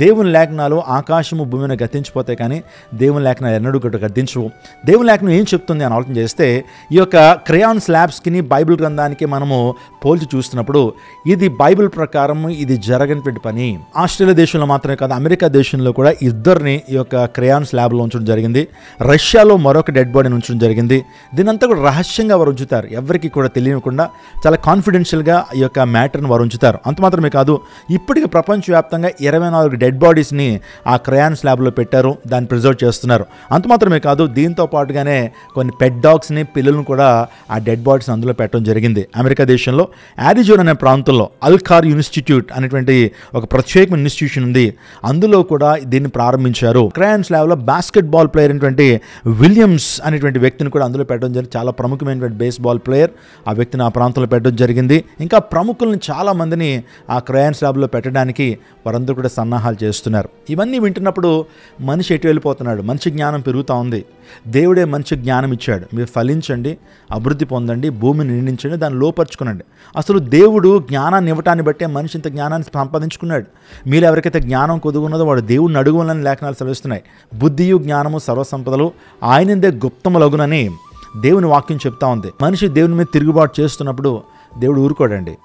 దేవుని లేఖనాలు ఆకాశము భూమిని గతించిపోతాయి, కానీ దేవుని లేఖనాలు ఎన్నడూ కూడా గతించవు. దేవుని లేఖనం ఏం చెప్తుంది అని ఆలోచన చేస్తే, ఈ యొక్క క్రయాన్ స్లాబ్స్కి బైబిల్ గ్రంథానికి మనము పోల్చి చూస్తున్నప్పుడు ఇది బైబిల్ ప్రకారం ఇది జరగనటువంటి పని. ఆస్ట్రేలియా దేశంలో మాత్రమే కాదు, అమెరికా దేశంలో కూడా ఇద్దరిని ఈ యొక్క క్రయాన్ స్లాబ్లో ఉంచడం జరిగింది. రష్యాలో మరొక డెడ్ బాడీని ఉంచడం జరిగింది. దీనంతా కూడా రహస్యంగా వారు ఉంచుతారు, ఎవరికి కూడా తెలియకుండా చాలా కాన్ఫిడెన్షియల్గా ఈ యొక్క మ్యాటర్ని వారు ఉంచుతారు. అంత మాత్రమే కాదు, ఇప్పటికి ప్రపంచవ్యాప్తంగా 24 డెడ్ బాడీస్ని ఆ క్రయాన్ స్లాబ్లో పెట్టారు, దాన్ని ప్రిజర్వ్ చేస్తున్నారు. అంత మాత్రమే కాదు, దీంతో పాటుగానే కొన్ని పెట్ డాగ్స్ని, పిల్లలను కూడా ఆ డెడ్ బాడీస్ని అందులో పెట్టడం జరిగింది. అమెరికా దేశంలో యారిజోనా అనే ప్రాంతంలో అల్కార్ ఇన్స్టిట్యూట్ అనేటువంటి ఒక ప్రత్యేకమైన ఇన్స్టిట్యూషన్ ఉంది, అందులో కూడా దీన్ని ప్రారంభించారు. క్రయాన్ స్లాబ్లో బాస్కెట్ బాల్ ప్లేయర్ అయినటువంటి విలియమ్స్ అనేటువంటి వ్యక్తిని కూడా అందులో పెట్టడం జరిగింది. చాలా ప్రముఖమైనటువంటి బేస్బాల్ ప్లేయర్, ఆ వ్యక్తిని ఆ ప్రాంతంలో పెట్టడం జరిగింది. ఇంకా ప్రముఖులను చాలా మందిని ఆ క్రయాన్ స్లాబ్లో పెట్టడానికి వారందరూ కూడా సన్నాహాలు చేస్తున్నారు. ఇవన్నీ వింటున్నప్పుడు మనిషి ఎటు వెళ్ళిపోతున్నాడు? మనిషి జ్ఞానం పెరుగుతూ ఉంది. దేవుడే మంచి జ్ఞానం ఇచ్చాడు, మీరు ఫలించండి, అభివృద్ధి పొందండి, భూమిని నిండించండి, దాన్ని లోపరుచుకునండి. అసలు దేవుడు జ్ఞానాన్ని ఇవ్వటాన్ని బట్టే మనిషి ఇంత జ్ఞానాన్ని సంపాదించుకున్నాడు. మీరు ఎవరికైతే జ్ఞానం కొదుగున్నదో వాడు దేవుడిని అడుగులని లేఖనాలు సెలవిస్తున్నాయి. బుద్ధియు జ్ఞానము సర్వసంపదలు ఆయనందే గుప్తములగునని దేవుని వాక్యం చెప్తా ఉంది. మనిషి దేవుని మీద తిరుగుబాటు చేస్తున్నప్పుడు దేవుడు ఊరుకోడండి.